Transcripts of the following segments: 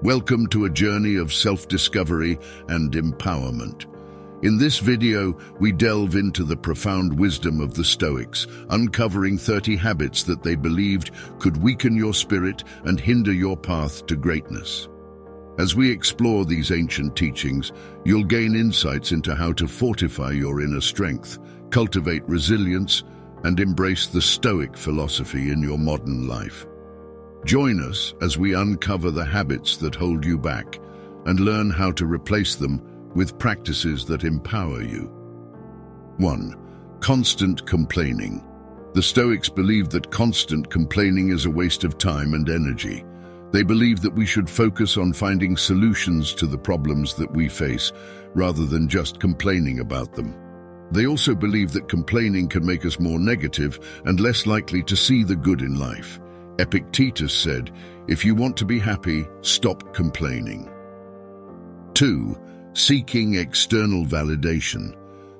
Welcome to a journey of self-discovery and empowerment. In this video, we delve into the profound wisdom of the Stoics, uncovering 30 habits that they believed could weaken your spirit and hinder your path to greatness. As we explore these ancient teachings, you'll gain insights into how to fortify your inner strength, cultivate resilience, and embrace the Stoic philosophy in your modern life. Join us as we uncover the habits that hold you back and learn how to replace them with practices that empower you. 1. Constant complaining. The Stoics believed that constant complaining is a waste of time and energy. They believed that we should focus on finding solutions to the problems that we face, rather than just complaining about them. They also believed that complaining can make us more negative and less likely to see the good in life. Epictetus said, "If you want to be happy, stop complaining." 2. Seeking external validation.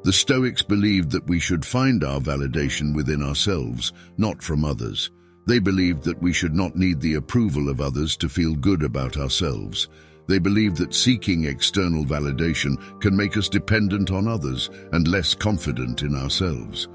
The Stoics believed that we should find our validation within ourselves, not from others. They believed that we should not need the approval of others to feel good about ourselves. They believed that seeking external validation can make us dependent on others and less confident in ourselves.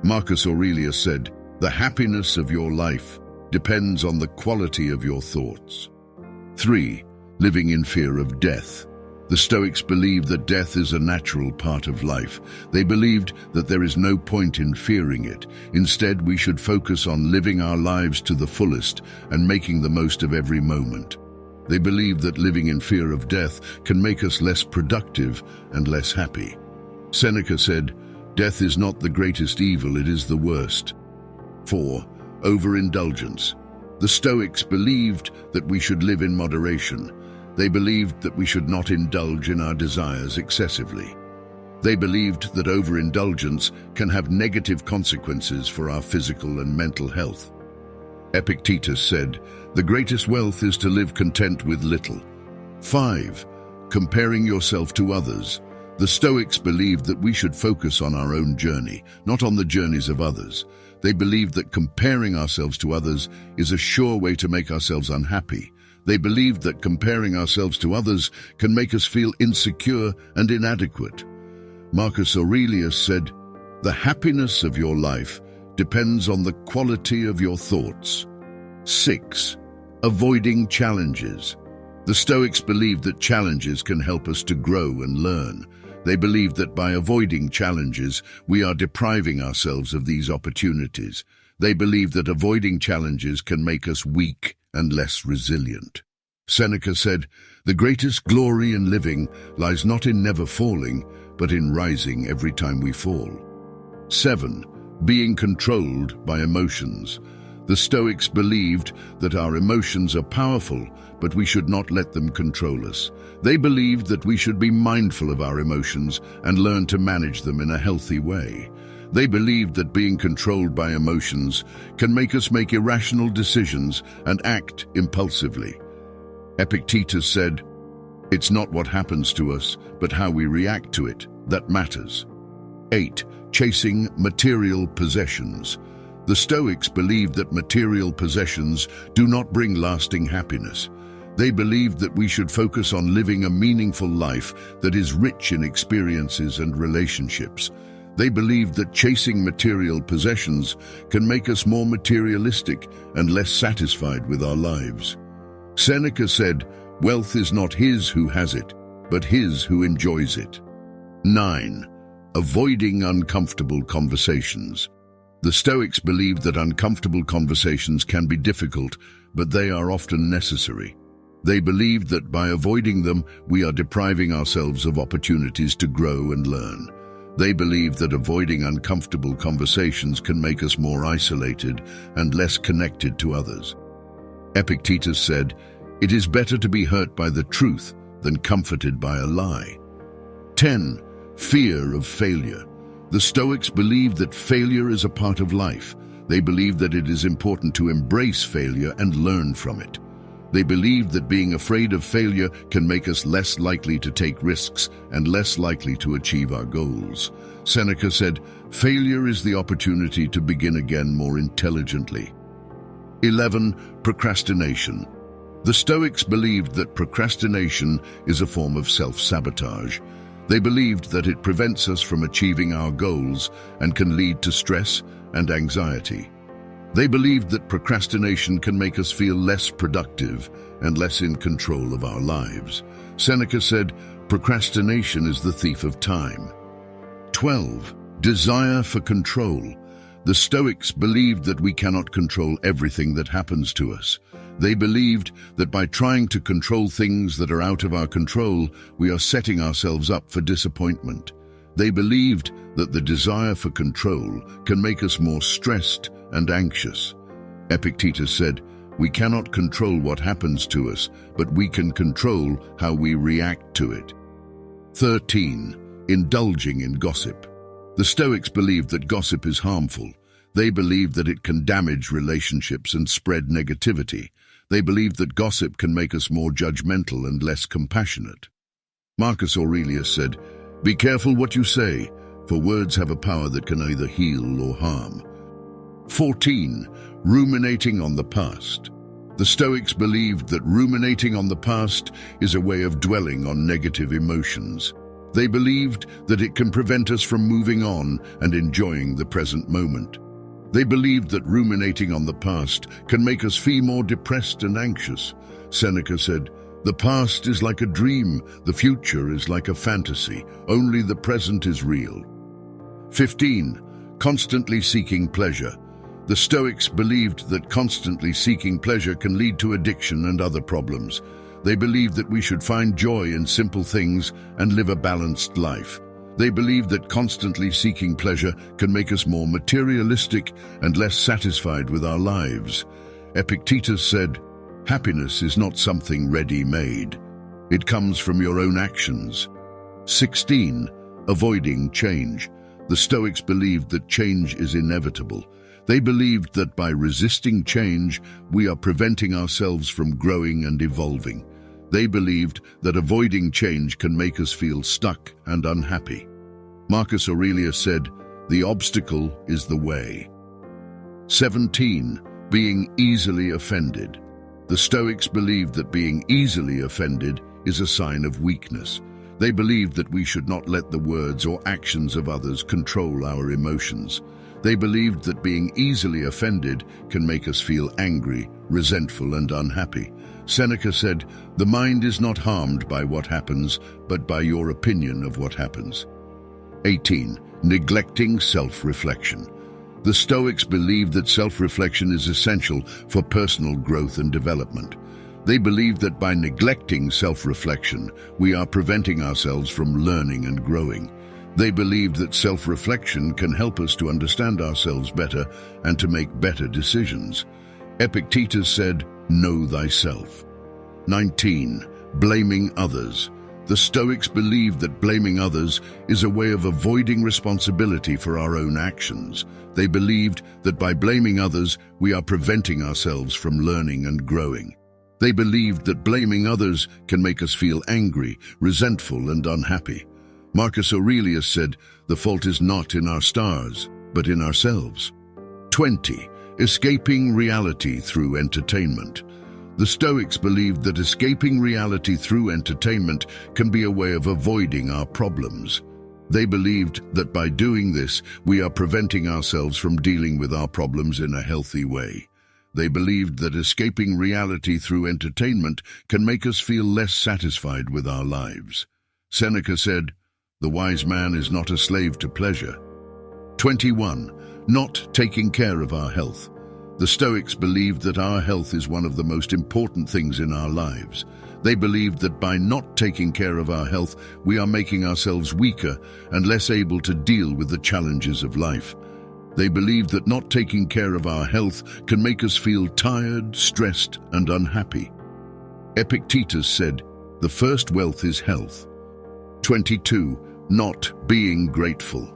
Marcus Aurelius said, "The happiness of your life depends on the quality of your thoughts." 3. Living in fear of death. The Stoics believed that death is a natural part of life. They believed that there is no point in fearing it. Instead, we should focus on living our lives to the fullest and making the most of every moment. They believed that living in fear of death can make us less productive and less happy. Seneca said, "Death is not the greatest evil, it is the worst." 4. Overindulgence. The Stoics believed that we should live in moderation. They believed that we should not indulge in our desires excessively. They believed that overindulgence can have negative consequences for our physical and mental health. Epictetus said, "The greatest wealth is to live content with little." 5. Comparing yourself to others. The Stoics believed that we should focus on our own journey, not on the journeys of others. They believed that comparing ourselves to others is a sure way to make ourselves unhappy. They believed that comparing ourselves to others can make us feel insecure and inadequate. Marcus Aurelius said, "The happiness of your life depends on the quality of your thoughts." 6. Avoiding challenges. The Stoics believed that challenges can help us to grow and learn. They believed that by avoiding challenges, we are depriving ourselves of these opportunities. They believed that avoiding challenges can make us weak and less resilient. Seneca said, "The greatest glory in living lies not in never falling, but in rising every time we fall." 7. Being controlled by emotions. The Stoics believed that our emotions are powerful, but we should not let them control us. They believed that we should be mindful of our emotions and learn to manage them in a healthy way. They believed that being controlled by emotions can make us make irrational decisions and act impulsively. Epictetus said, "It's not what happens to us, but how we react to it that matters." 8. Chasing material possessions. The Stoics believed that material possessions do not bring lasting happiness. They believed that we should focus on living a meaningful life that is rich in experiences and relationships. They believed that chasing material possessions can make us more materialistic and less satisfied with our lives. Seneca said, "Wealth is not his who has it, but his who enjoys it." 9. Avoiding uncomfortable conversations. The Stoics believed that uncomfortable conversations can be difficult, but they are often necessary. They believed that by avoiding them, we are depriving ourselves of opportunities to grow and learn. They believed that avoiding uncomfortable conversations can make us more isolated and less connected to others. Epictetus said, "It is better to be hurt by the truth than comforted by a lie." 10. Fear of failure. The Stoics believed that failure is a part of life. They believed that it is important to embrace failure and learn from it. They believed that being afraid of failure can make us less likely to take risks and less likely to achieve our goals. Seneca said, "Failure is the opportunity to begin again more intelligently." 11. Procrastination. The Stoics believed that procrastination is a form of self-sabotage. They believed that it prevents us from achieving our goals and can lead to stress and anxiety. They believed that procrastination can make us feel less productive and less in control of our lives. Seneca said, "Procrastination is the thief of time." 12. Desire for control. The Stoics believed that we cannot control everything that happens to us. They believed that by trying to control things that are out of our control, we are setting ourselves up for disappointment. They believed that the desire for control can make us more stressed and anxious. Epictetus said, "We cannot control what happens to us, but we can control how we react to it." 13. Indulging in gossip. The Stoics believed that gossip is harmful. They believed that it can damage relationships and spread negativity. They believed that gossip can make us more judgmental and less compassionate. Marcus Aurelius said, "Be careful what you say, for words have a power that can either heal or harm." 14. Ruminating on the past. The Stoics believed that ruminating on the past is a way of dwelling on negative emotions. They believed that it can prevent us from moving on and enjoying the present moment. They believed that ruminating on the past can make us feel more depressed and anxious. Seneca said, "The past is like a dream, the future is like a fantasy, only the present is real." 15. Constantly seeking pleasure. The Stoics believed that constantly seeking pleasure can lead to addiction and other problems. They believed that we should find joy in simple things and live a balanced life. They believed that constantly seeking pleasure can make us more materialistic and less satisfied with our lives. Epictetus said, "Happiness is not something ready-made. It comes from your own actions." 16. Avoiding change. The Stoics believed that change is inevitable. They believed that by resisting change, we are preventing ourselves from growing and evolving. They believed that avoiding change can make us feel stuck and unhappy. Marcus Aurelius said, "The obstacle is the way." 17. Being easily offended. The Stoics believed that being easily offended is a sign of weakness. They believed that we should not let the words or actions of others control our emotions. They believed that being easily offended can make us feel angry, resentful, and unhappy. Seneca said, "The mind is not harmed by what happens, but by your opinion of what happens." 18. Neglecting self-reflection. The Stoics believed that self-reflection is essential for personal growth and development. They believed that by neglecting self-reflection, we are preventing ourselves from learning and growing. They believed that self-reflection can help us to understand ourselves better and to make better decisions. Epictetus said, "Know thyself." 19. Blaming others. The Stoics believed that blaming others is a way of avoiding responsibility for our own actions. They believed that by blaming others, we are preventing ourselves from learning and growing. They believed that blaming others can make us feel angry, resentful, and unhappy. Marcus Aurelius said, "The fault is not in our stars, but in ourselves." 20. Escaping reality through entertainment. The Stoics believed that escaping reality through entertainment can be a way of avoiding our problems. They believed that by doing this, we are preventing ourselves from dealing with our problems in a healthy way. They believed that escaping reality through entertainment can make us feel less satisfied with our lives. Seneca said, "The wise man is not a slave to pleasure." 21. Not taking care of our health. The Stoics believed that our health is one of the most important things in our lives. They believed that by not taking care of our health, we are making ourselves weaker and less able to deal with the challenges of life. They believed that not taking care of our health can make us feel tired, stressed, and unhappy. Epictetus said, "The first wealth is health." 22. Not being grateful.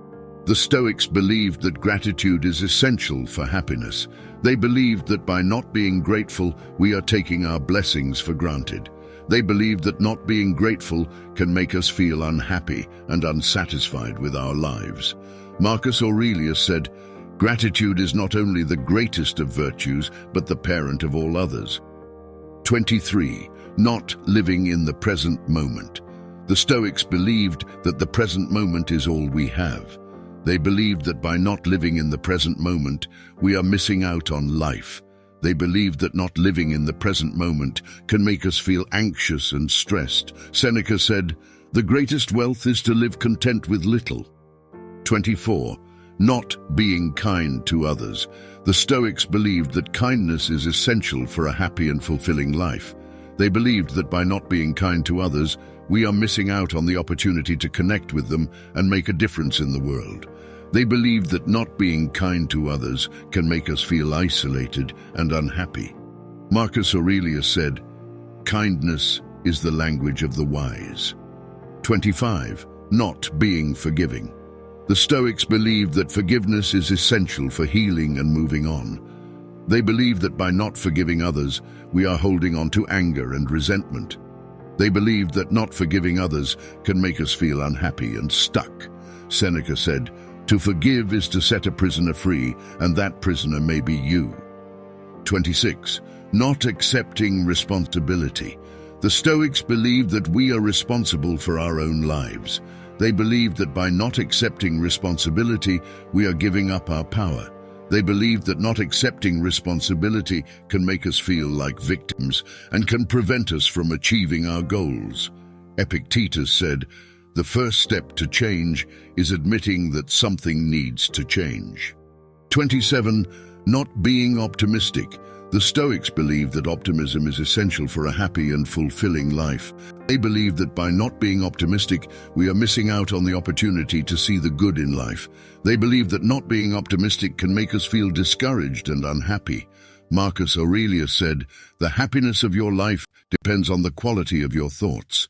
The Stoics believed that gratitude is essential for happiness. They believed that by not being grateful, we are taking our blessings for granted. They believed that not being grateful can make us feel unhappy and unsatisfied with our lives. Marcus Aurelius said, "Gratitude is not only the greatest of virtues, but the parent of all others." 23. Not living in the present moment. The Stoics believed that the present moment is all we have. They believed that by not living in the present moment, we are missing out on life. They believed that not living in the present moment can make us feel anxious and stressed. Seneca said, "The greatest wealth is to live content with little." 24. Not being kind to others. The Stoics believed that kindness is essential for a happy and fulfilling life. They believed that by not being kind to others, we are missing out on the opportunity to connect with them and make a difference in the world. They believed that not being kind to others can make us feel isolated and unhappy. Marcus Aurelius said, "Kindness is the language of the wise." 25. Not being forgiving. The Stoics believed that forgiveness is essential for healing and moving on. They believed that by not forgiving others, we are holding on to anger and resentment. They believed that not forgiving others can make us feel unhappy and stuck. Seneca said, "To forgive is to set a prisoner free, and that prisoner may be you." 26. Not accepting responsibility. The Stoics believed that we are responsible for our own lives. They believed that by not accepting responsibility, we are giving up our power. They believed that not accepting responsibility can make us feel like victims and can prevent us from achieving our goals. Epictetus said, "The first step to change is admitting that something needs to change." 27. Not being optimistic. The Stoics believed that optimism is essential for a happy and fulfilling life. They believed that by not being optimistic, we are missing out on the opportunity to see the good in life. They believed that not being optimistic can make us feel discouraged and unhappy. Marcus Aurelius said, "The happiness of your life depends on the quality of your thoughts."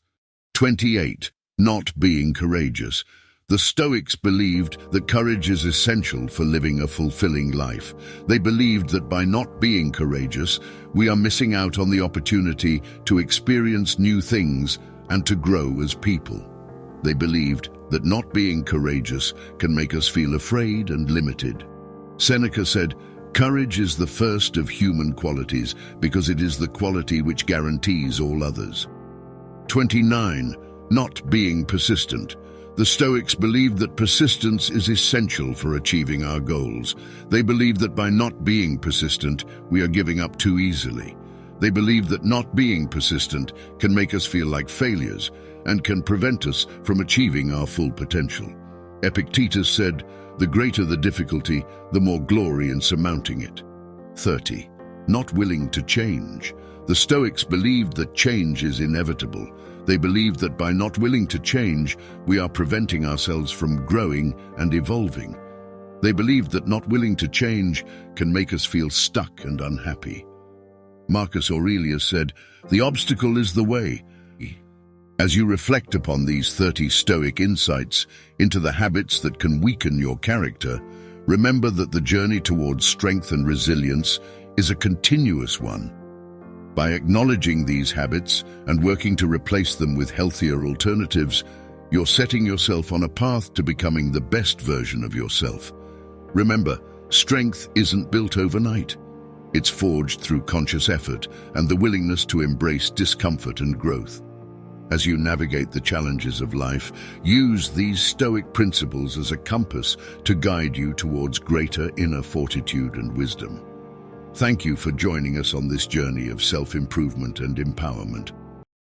28. Not being courageous. The Stoics believed that courage is essential for living a fulfilling life. They believed that by not being courageous, we are missing out on the opportunity to experience new things and to grow as people. They believed that not being courageous can make us feel afraid and limited. Seneca said, "Courage is the first of human qualities because it is the quality which guarantees all others." 29. Not being persistent. The Stoics believed that persistence is essential for achieving our goals. They believed that by not being persistent, we are giving up too easily. They believed that not being persistent can make us feel like failures and can prevent us from achieving our full potential. Epictetus said, "The greater the difficulty, the more glory in surmounting it." 30. Not willing to change. The Stoics believed that change is inevitable. They believed that by not willing to change, we are preventing ourselves from growing and evolving. They believed that not willing to change can make us feel stuck and unhappy. Marcus Aurelius said, "The obstacle is the way." As you reflect upon these 30 Stoic insights into the habits that can weaken your character, remember that the journey towards strength and resilience is a continuous one. By acknowledging these habits and working to replace them with healthier alternatives, you're setting yourself on a path to becoming the best version of yourself. Remember, strength isn't built overnight. It's forged through conscious effort and the willingness to embrace discomfort and growth. As you navigate the challenges of life, use these Stoic principles as a compass to guide you towards greater inner fortitude and wisdom. Thank you for joining us on this journey of self-improvement and empowerment.